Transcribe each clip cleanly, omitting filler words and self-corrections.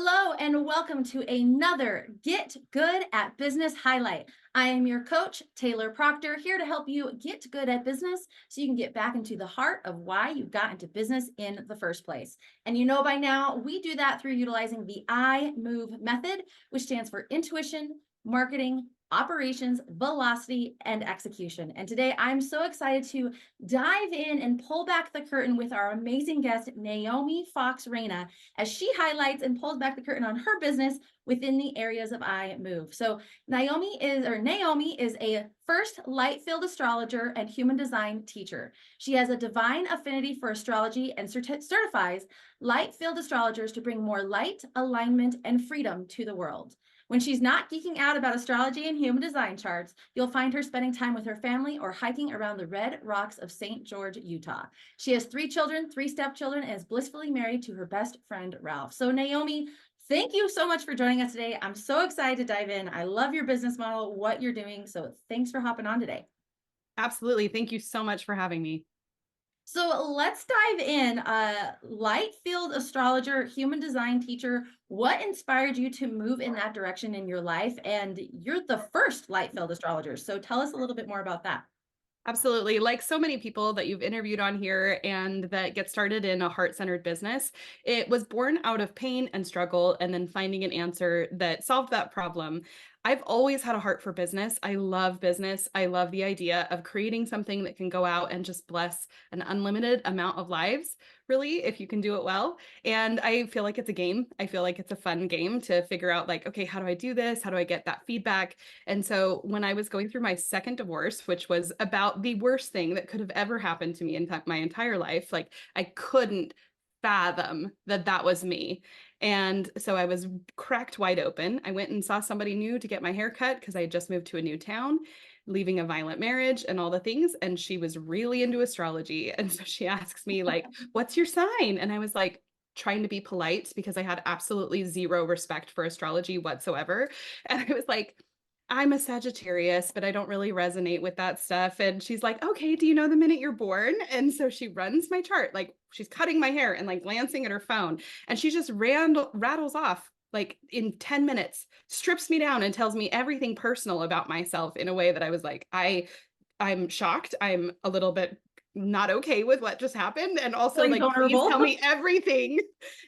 Hello and welcome to another Get Good at Business highlight. I am your coach, Taylor Proctor, here to help you get good at business so you can get back into the heart of why you got into business in the first place. And you know by now, we do that through utilizing the I Move method, which stands for intuition, marketing, operations, velocity, and execution. And today I'm so excited to dive in and pull back the curtain with our amazing guest, Naomi Fox Reina, as she highlights and pulls back the curtain on her business within the areas of I Move. So Naomi is a first light field astrologer and human design teacher. She has a divine affinity for astrology and certifies light field astrologers to bring more light, alignment, and freedom to the world. When she's not geeking out about astrology and human design charts, you'll find her spending time with her family or hiking around the red rocks of St. George, Utah. She has 3 children, 3 stepchildren, and is blissfully married to her best friend, Ralph. So Naomi, thank you so much for joining us today. I'm so excited to dive in. I love your business model, what you're doing. So thanks for hopping on today. Absolutely. Thank you so much for having me. So let's dive in. Light field astrologer, human design teacher, what inspired you to move in that direction in your life? And you're the first light field astrologer. So tell us a little bit more about that. Absolutely. Like so many people that you've interviewed on here and that get started in a heart-centered business, it was born out of pain and struggle and then finding an answer that solved that problem. I've always had a heart for business. I love business. I love the idea of creating something that can go out and just bless an unlimited amount of lives, really, if you can do it well. And I feel like it's a game. I feel like it's a fun game to figure out like, okay, how do I do this? How do I get that feedback? And so when I was going through my second divorce, which was about the worst thing that could have ever happened to me in my entire life, like I couldn't fathom that that was me. And so I was cracked wide open. I went and saw somebody new to get my hair cut because I had just moved to a new town, leaving a violent marriage and all the things. And she was really into astrology. And so she asks me, like, what's your sign? And I was like, trying to be polite because I had absolutely zero respect for astrology whatsoever. And I was like, I'm a Sagittarius, but I don't really resonate with that stuff. And she's like, okay, do you know the minute you're born? And so she runs my chart, like she's cutting my hair and like glancing at her phone. And she just rattles off like in 10 minutes, strips me down and tells me everything personal about myself in a way that I was like, I'm shocked. I'm a little bit not okay with what just happened. And also Feeling like, please vulnerable. tell me everything.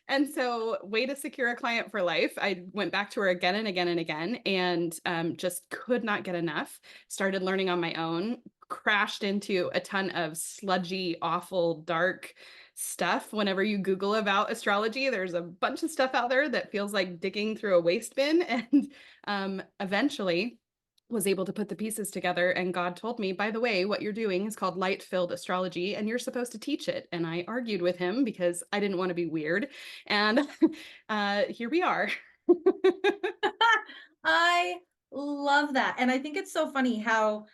And so way to secure a client for life. I went back to her again and again and again and just could not get enough. Started learning on my own, crashed into a ton of sludgy, awful, dark stuff. Whenever you Google about astrology, there's a bunch of stuff out there that feels like digging through a waste bin. And eventually was able to put the pieces together. And God told me, by the way, what you're doing is called light filled astrology, and you're supposed to teach it. And I argued with him because I didn't want to be weird. And here we are. I love that. And I think it's so funny how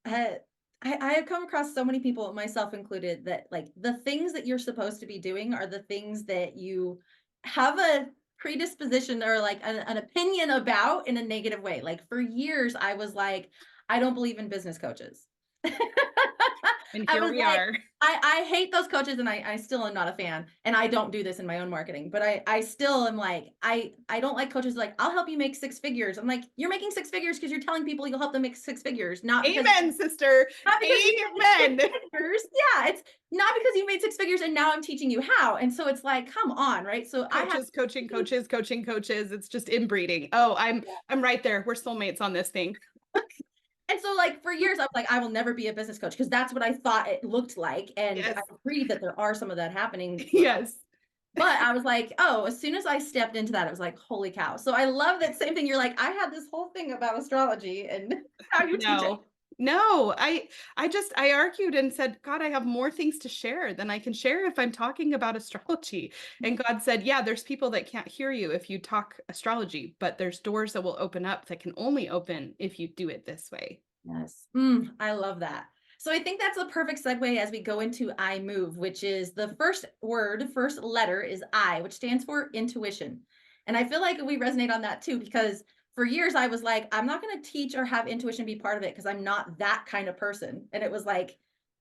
uh, I have come across so many people, myself included, that like the things that you're supposed to be doing are the things that you have a predisposition or like an opinion about in a negative way. Like for years, I was like, I don't believe in business coaches. And I here was we like, are. I hate those coaches and I still am not a fan. And I don't do this in my own marketing, but I still am like, I don't like coaches like, I'll help you make 6 figures. I'm like, you're making 6 figures because you're telling people you'll help them make 6 figures, Amen, sister. not because you made 6 Amen. figures. Yeah, it's not because you made 6 figures and now I'm teaching you how. And so it's like, come on, right? So I had Coaches, coaching coaches, coaching coaches. It's just inbreeding. Oh, I'm right there. We're soulmates on this thing. and so like for years I was like, I will never be a business coach because that's what I thought it looked like. And I Yes. agree that there are some of that happening. Yes. But I was like, oh, as soon as I stepped into that, it was like, holy cow. So I love that same thing. You're like, I had this whole thing about astrology and how you teach it. No. No, I argued and said, God, I have more things to share than I can share if I'm talking about astrology. And God said, yeah, there's people that can't hear you if you talk astrology, but there's doors that will open up that can only open if you do it this way. Yes. I love that. So I think that's a perfect segue as we go into I move, which is the first word, first letter is I, which stands for intuition. And I feel like we resonate on that too, because for years I was like, I'm not going to teach or have intuition be part of it because I'm not that kind of person. And it was like,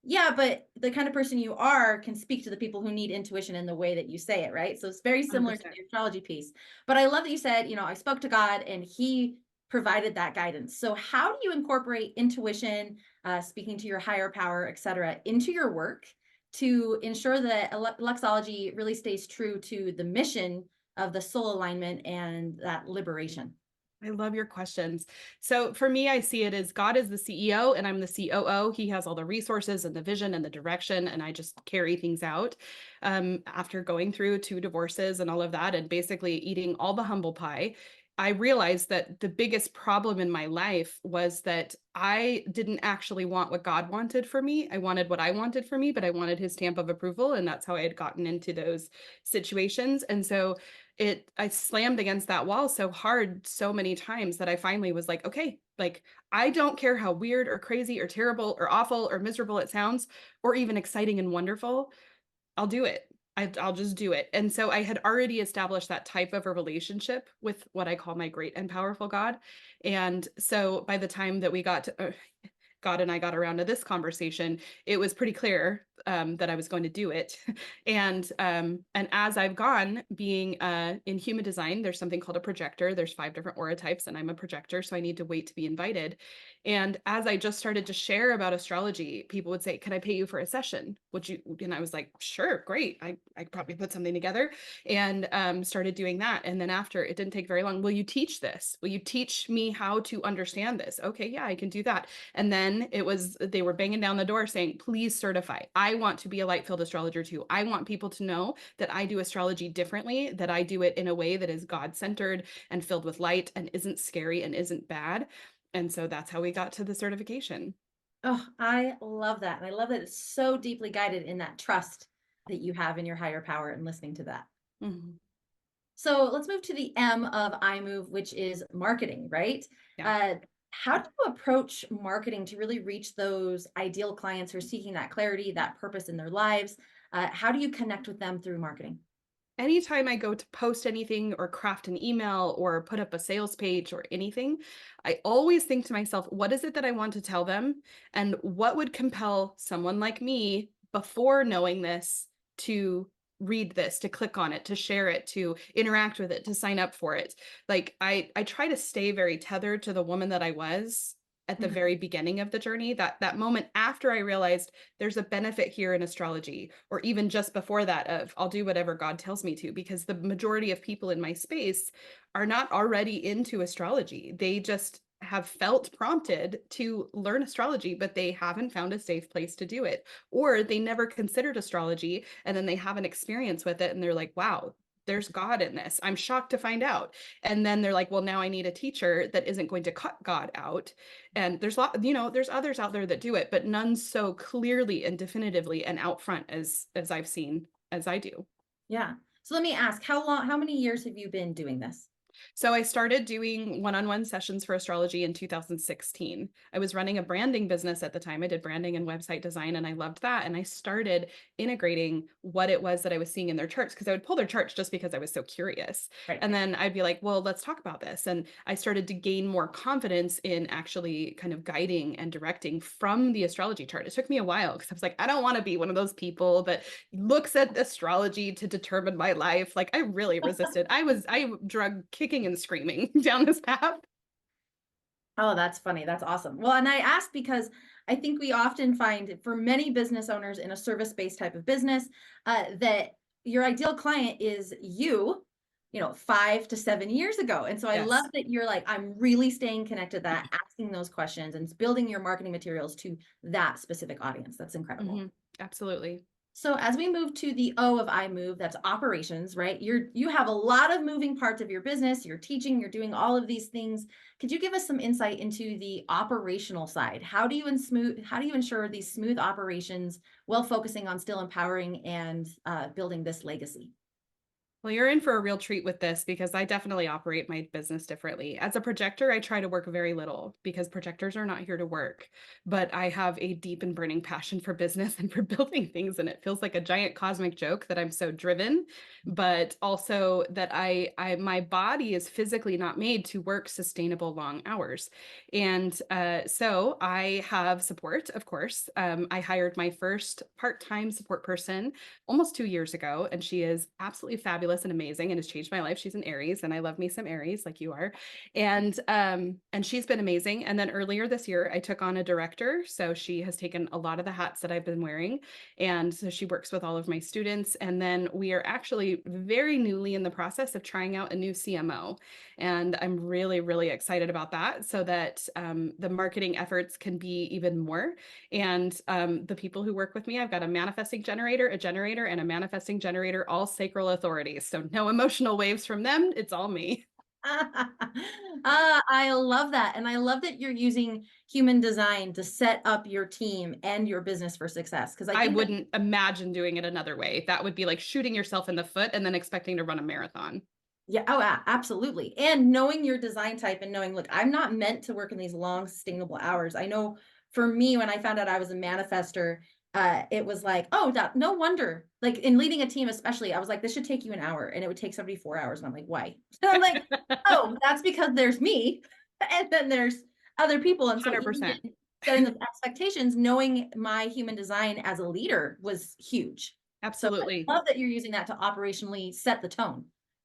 Yeah, but the kind of person you are can speak to the people who need intuition in the way that you say it, right? So it's very similar to 100%. the astrology piece. But I love that you said, I spoke to God and he provided that guidance. So how do you incorporate intuition, speaking to your higher power, et cetera, into your work to ensure that Luxology really stays true to the mission of the soul alignment and that liberation? I love your questions. So for me, I see it as God is the CEO and I'm the COO. He has all the resources and the vision and the direction, and I just carry things out. After going through 2 divorces and all of that, and basically eating all the humble pie, I realized that the biggest problem in my life was that I didn't actually want what God wanted for me. I wanted what I wanted for me, but I wanted his stamp of approval. And that's how I had gotten into those situations. And so I slammed against that wall so hard so many times that I finally was like, okay, like I don't care how weird or crazy or terrible or awful or miserable it sounds, or even exciting and wonderful. I'll do it. I'll just do it. And so I had already established that type of a relationship with what I call my great and powerful God. And so by the time that we got to, God and I got around to this conversation, it was pretty clear that I was going to do it. And as I've gone, being in human design, there's something called a projector. There's 5 different aura types, and I'm a projector, so I need to wait to be invited. And as I just started to share about astrology, people would say, "Can I pay you for a session? Would you?" And I was like, "Sure, great. I could probably put something together," and started doing that. And then after, it didn't take very long. Will you teach this? Will you teach me how to understand this? Okay, yeah, I can do that. And then they were banging down the door saying, please certify. I want to be a light field astrologer too. I want people to know that I do astrology differently, that I do it in a way that is God centered and filled with light and isn't scary and isn't bad. And so that's how we got to the certification. Oh, I love that. And I love that it's so deeply guided in that trust that you have in your higher power and listening to that. Mhm. So let's move to the M of I move, which is marketing, right? Yeah. Uh, how do you approach marketing to really reach those ideal clients who are seeking that clarity, that purpose in their lives? How do you connect with them through marketing? Anytime I go to post anything or craft an email or put up a sales page or anything, I always think to myself, what is it that I want to tell them? And what would compel someone like me before knowing this to read this, to click on it, to share it, to interact with it, to sign up for it? Like I try to stay very tethered to the woman that I was at the Mhm. very beginning of the journey, that moment after I realized there's a benefit here in astrology, or even just before that of I'll do whatever God tells me to, because the majority of people in my space are not already into astrology. They just have felt prompted to learn astrology, but they haven't found a safe place to do it. Or they never considered astrology and then they have an experience with it and they're like, wow, there's God in this. I'm shocked to find out. And then they're like, well, now I need a teacher that isn't going to cut God out. And there's others out there that do it, but none so clearly and definitively and out front as I've seen as I do. Yeah. So let me ask, how many years have you been doing this? So I started doing one-on-one sessions for astrology in 2016. I was running a branding business at the time. I did branding and website design and I loved that. And I started integrating what it was that I was seeing in their charts because I would pull their charts just because I was so curious. Right. And then I'd be like, well, let's talk about this. And I started to gain more confidence in actually kind of guiding and directing from the astrology chart. It took me a while because I was like, I don't want to be one of those people that looks at astrology to determine my life. Like I really resisted. I drug kicking and screaming down this path. Oh, that's funny. That's awesome. Well, and I ask because I think we often find for many business owners in a service-based type of business, that your ideal client is you, 5 to 7 years ago. And so I love Yes. that you're like, I'm really staying connected to that, asking those questions and building your marketing materials to that specific audience. That's incredible. Absolutely. So as we move to the O of I move, that's operations, right? You have a lot of moving parts of your business. You're teaching, you're doing all of these things. Could you give us some insight into the operational side? How do you ensure these smooth operations while focusing on still empowering and building this legacy? Well, you're in for a real treat with this because I definitely operate my business differently. As a projector, I try to work very little because projectors are not here to work. But I have a deep and burning passion for business and for building things. And it feels like a giant cosmic joke that I'm so driven, but also that my body is physically not made to work sustainable long hours. And so I have support, of course. I hired my first part-time support person almost 2 years ago, and she is absolutely fabulous and amazing and has changed my life. She's an Aries, and I love me some Aries like you are. And she's been amazing. And then earlier this year, I took on a director. So she has taken a lot of the hats that I've been wearing. And so she works with all of my students. And then we are actually very newly in the process of trying out a new CMO. And I'm really, really excited about that so that the marketing efforts can be even more. And the people who work with me, I've got a manifesting generator, a generator, and a manifesting generator, all sacral authorities. So no emotional waves from them. It's all me. I love that. And I love that you're using human design to set up your team and your business for success. Because I I think that, wouldn't imagine doing it another way. That would be like shooting yourself in the foot and then expecting to run a marathon. yeah, oh, absolutely. And knowing your design type and knowing, look, I'm not meant to work in these long, sustainable hours. I know for me, when I found out I was a manifester, it was like, oh, no wonder. Like in leading a team, especially, I was like, this should take you an hour, and it would take somebody 4 hours. And I'm like, why? So I'm like, oh, that's because there's me, and then there's other people. And so even 100%. setting the expectations, knowing my human design as a leader was huge. So I Absolutely. love that you're using that to operationally set the tone.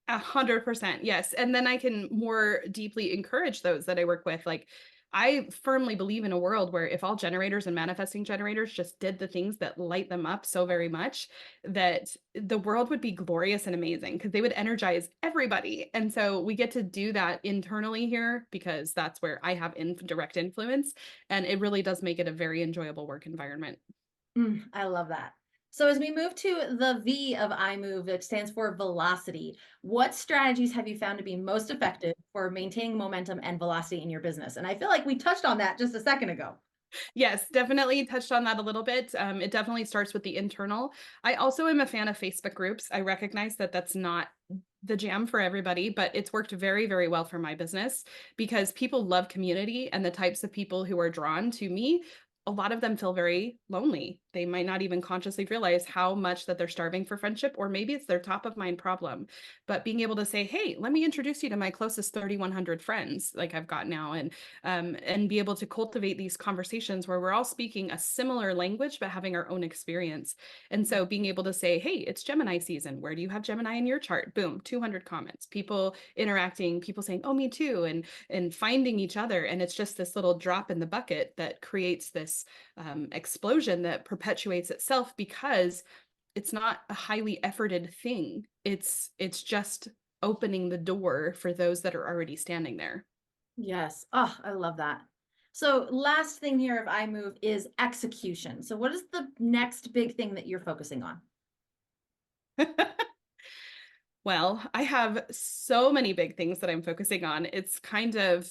100%. Yes. And then I can more deeply encourage those that I work with. Like, I firmly believe in a world where if all generators and manifesting generators just did the things that light them up so very much, that the world would be glorious and amazing because they would energize everybody. And so we get to do that internally here because that's where I have direct influence. And it really does make it a very enjoyable work environment. I love that. So as we move to the V of iMove, it stands for velocity. What strategies have you found to be most effective for maintaining momentum and velocity in your business? And I feel like we touched on that just a second ago. Yes, definitely touched on that a little bit. It definitely starts with the internal. I also am a fan of Facebook groups. I recognize that that's not the jam for everybody, but it's worked very, very well for my business because people love community and the types of people who are drawn to me. A lot of them feel very lonely. They might not even consciously realize how much that they're starving for friendship, or maybe it's their top of mind problem. But being able to say, hey, let me introduce you to my closest 3,100 friends, like I've got now, and be able to cultivate these conversations where we're all speaking a similar language but having our own experience. And so being able to say, hey, it's Gemini season, where do you have Gemini in your chart? Boom, 200 comments, people interacting, people saying, oh, me too, and finding each other. And it's just this little drop in the bucket that creates this explosion that perpetuates itself because it's not a highly efforted thing. It's just opening the door for those that are already standing there. Yes. Oh, I love that. So last thing here of iMove is execution. So what is the next big thing that you're focusing on? Well, I have so many big things that I'm focusing on. It's kind of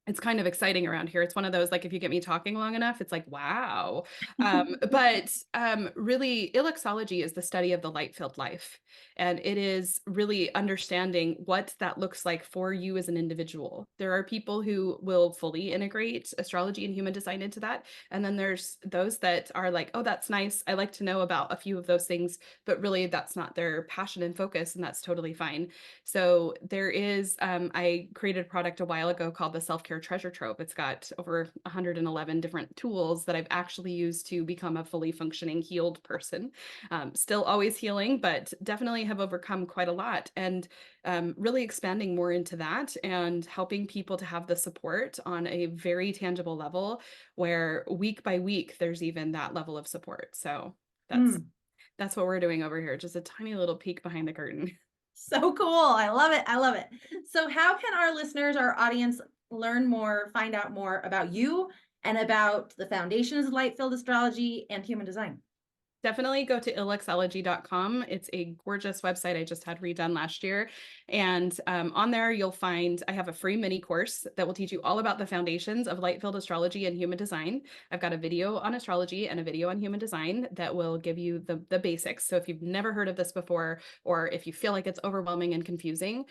it's kind of exciting around here. It's one of those, like, if you get me talking long enough, it's like, wow. But really, Illuxology is the study of the light-filled life. And it is really understanding what that looks like for you as an individual. There are people who will fully integrate astrology and human design into that. And then there's those that are like, oh, that's nice. I like to know about a few of those things, but really that's not their passion and focus, and that's totally fine. So there is, I created a product a while ago called the Self-Care Treasure Trove. It's got over 111 different tools that I've actually used to become a fully functioning healed person. Still always healing, but definitely have overcome quite a lot, and really expanding more into that and helping people to have the support on a very tangible level where week by week there's even that level of support. So that's Mm, that's what we're doing over here. Just a tiny little peek behind the curtain. so cool. I love it. I love it. So how can our listeners, our audience learn more, find out more about you and about the foundations of light-filled astrology and human design? Definitely go to illuxology.com. It's a gorgeous website I just had redone last year. And on there, you'll find I have a free mini course that will teach you all about the foundations of light field astrology and human design. I've got a video on astrology and a video on human design that will give you the basics. So if you've never heard of this before, or if you feel like it's overwhelming and confusing,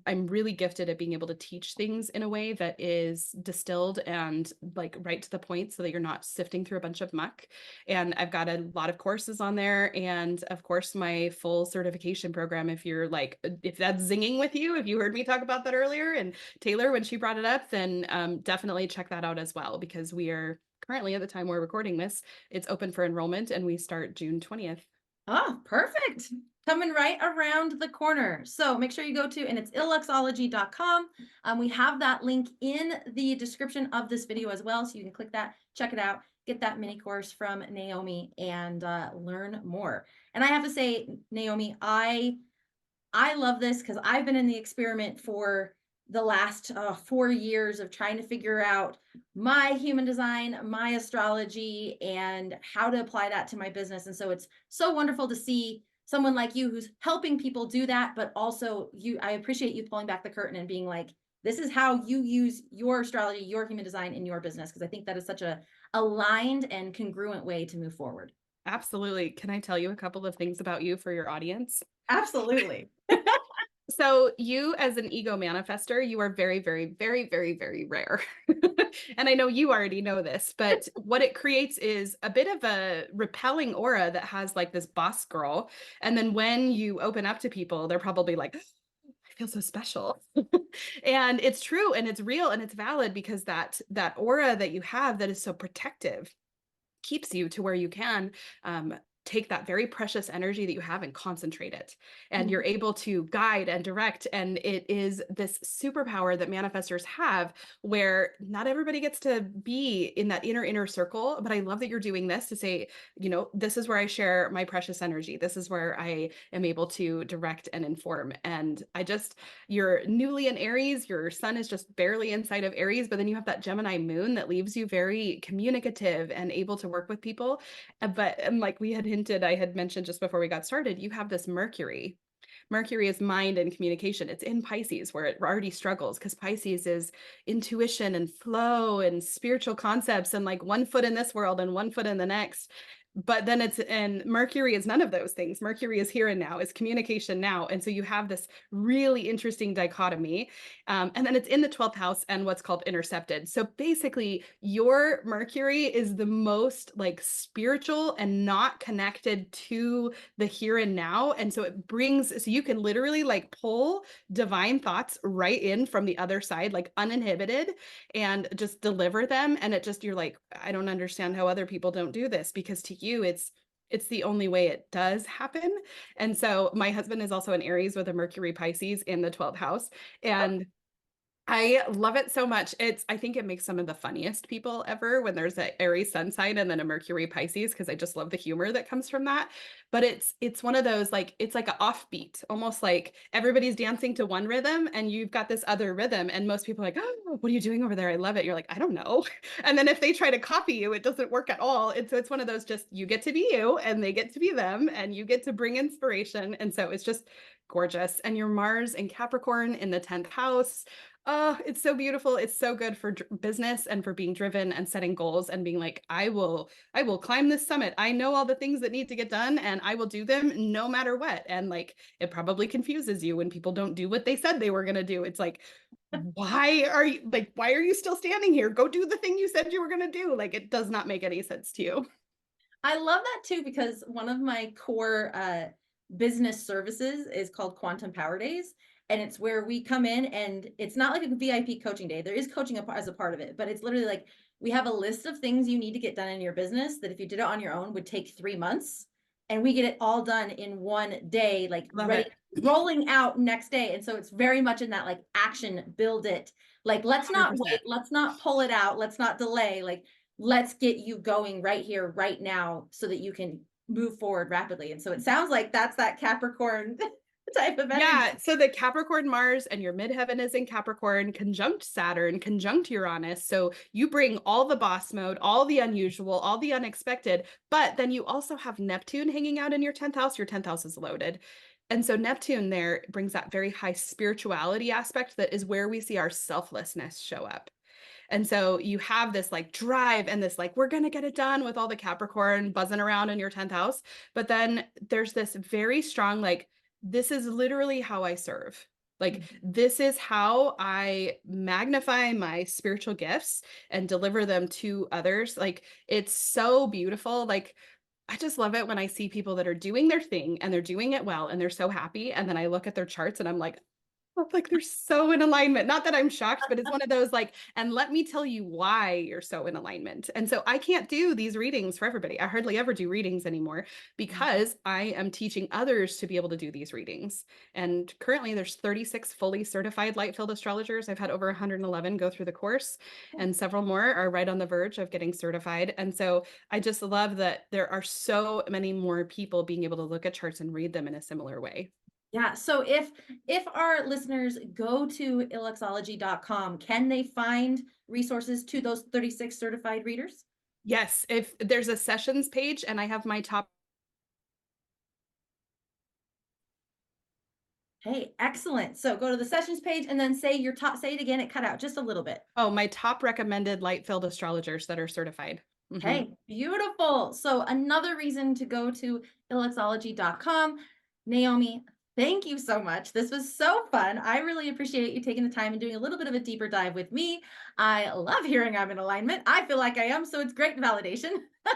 I'm really gifted at being able to teach things in a way that is distilled and like right to the point so that you're not sifting through a bunch of muck. And I've got a lot of courses on there. And of course, my full certification program, if you're like, if that's zinging with you, if you heard me talk about that earlier, and Taylor, when she brought it up, then definitely check that out as well, because we are currently at the time we're recording this, it's open for enrollment and we start June 20th. Oh, perfect. Coming right around the corner. So make sure you go to, and it's illuxology.com. We have that link in the description of this video as well. So you can click that, check it out, get that mini course from Naomi and learn more. And I have to say, Naomi, I love this because I've been in the experiment for the last 4 years of trying to figure out my human design, my astrology, and how to apply that to my business. And so it's so wonderful to see someone like you who's helping people do that, but also I appreciate you pulling back the curtain and being like, this is how you use your astrology, your human design in your business. Because I think that is such a aligned and congruent way to move forward. Absolutely. Can I tell you a couple of things about you for your audience? Absolutely. So you as an ego manifester, you are very, very, very, very, very rare. And I know you already know this, but what it creates is a bit of a repelling aura that has like this boss girl. And then when you open up to people, they're probably like, I feel so special. And it's true and it's real and it's valid, because that aura that you have that is so protective keeps you to where you can take that very precious energy that you have and concentrate it. And you're able to guide and direct. And it is this superpower that manifestors have, where not everybody gets to be in that inner circle. But I love that you're doing this to say, this is where I share my precious energy. This is where I am able to direct and inform. And you're newly in Aries, your sun is just barely inside of Aries, but then you have that Gemini moon that leaves you very communicative and able to work with people. But like I had mentioned just before we got started, you have this Mercury. Mercury is mind and communication. It's in Pisces, where it already struggles, because Pisces is intuition and flow and spiritual concepts and like one foot in this world and one foot in the next. But then and Mercury is none of those things. Mercury is here and now, is communication now. And so you have this really interesting dichotomy. And then it's in the 12th house and what's called intercepted. So basically, your Mercury is the most like spiritual and not connected to the here and now. And so so you can literally like pull divine thoughts right in from the other side, like uninhibited, and just deliver them. And you're like, I don't understand how other people don't do this, because to you, it's the only way it does happen. And so my husband is also an Aries with a Mercury Pisces in the 12th house. And I love it so much. I think it makes some of the funniest people ever when there's an Aries sun sign and then a Mercury Pisces, because I just love the humor that comes from that. But it's one of those, like, it's like an offbeat, almost like everybody's dancing to one rhythm and you've got this other rhythm. And most people are like, oh, what are you doing over there? I love it. You're like, I don't know. And then if they try to copy you, it doesn't work at all. And so it's one of those, just you get to be you and they get to be them and you get to bring inspiration. And so it's just gorgeous. And your Mars and Capricorn in the 10th house. Oh, it's so beautiful. It's so good for business and for being driven and setting goals and being like, I will climb this summit. I know all the things that need to get done and I will do them no matter what. And like, it probably confuses you when people don't do what they said they were going to do. It's like, why are you still standing here? Go do the thing you said you were going to do. Like, it does not make any sense to you. I love that too, because one of my core business services is called Quantum Power Days. And it's where we come in, and it's not like a VIP coaching day. There is coaching as a part of it, but it's literally like we have a list of things you need to get done in your business that if you did it on your own would take 3 months. And we get it all done in one day, like Love ready, it. rolling out next day. And so it's very much in that like action, build it. Like, let's not 100%. wait, let's not pull it out, let's not delay. Like, let's get you going right here, right now, so that you can move forward rapidly. And so it sounds like that's that Capricorn type of Yeah, energy. so the Capricorn Mars and your midheaven is in Capricorn, conjunct Saturn, conjunct Uranus. So you bring all the boss mode, all the unusual, all the unexpected, but then you also have Neptune hanging out in your 10th house. Your 10th house is loaded. And so Neptune there brings that very high spirituality aspect that is where we see our selflessness show up. And so you have this like drive and this like, we're going to get it done with all the Capricorn buzzing around in your 10th house. But then there's this very strong, like, this is literally how I serve. Like, this is how I magnify my spiritual gifts and deliver them to others. Like, it's so beautiful. Like, I just love it when I see people that are doing their thing and they're doing it well and they're so happy. And then I look at their charts and I'm like they're so in alignment. Not that I'm shocked, but it's one of those like, and let me tell you why you're so in alignment. And so I can't do these readings for everybody. I hardly ever do readings anymore because I am teaching others to be able to do these readings. And currently there's 36 fully certified light field astrologers. I've had over 111 go through the course, and several more are right on the verge of getting certified. And so I just love that there are so many more people being able to look at charts and read them in a similar way. Yeah. So if our listeners go to illuxology.com, can they find resources to those 36 certified readers? Yes, if there's a sessions page and I have my top, Hey, excellent. So go to the sessions page and then say your top, say it again. It cut out just a little bit. oh, my top recommended light field astrologers that are certified. Okay, beautiful. So another reason to go to illuxology.com. Naomi, thank you so much. This was so fun. I really appreciate you taking the time and doing a little bit of a deeper dive with me. I love hearing I'm in alignment. I feel like I am, so it's great validation. Uh,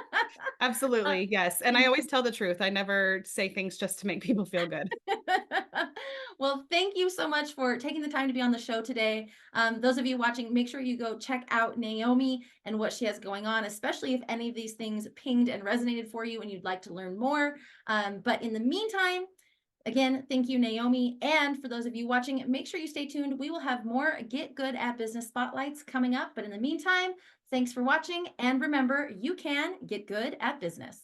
Absolutely, yes. And I always tell the truth. I never say things just to make people feel good. well, thank you so much for taking the time to be on the show today. Those of you watching, make sure you go check out Naomi and what she has going on, especially if any of these things pinged and resonated for you and you'd like to learn more. But in the meantime, again, thank you, Naomi. And for those of you watching, make sure you stay tuned. We will have more Get Good at Business spotlights coming up. But in the meantime, thanks for watching. And remember, you can get good at business.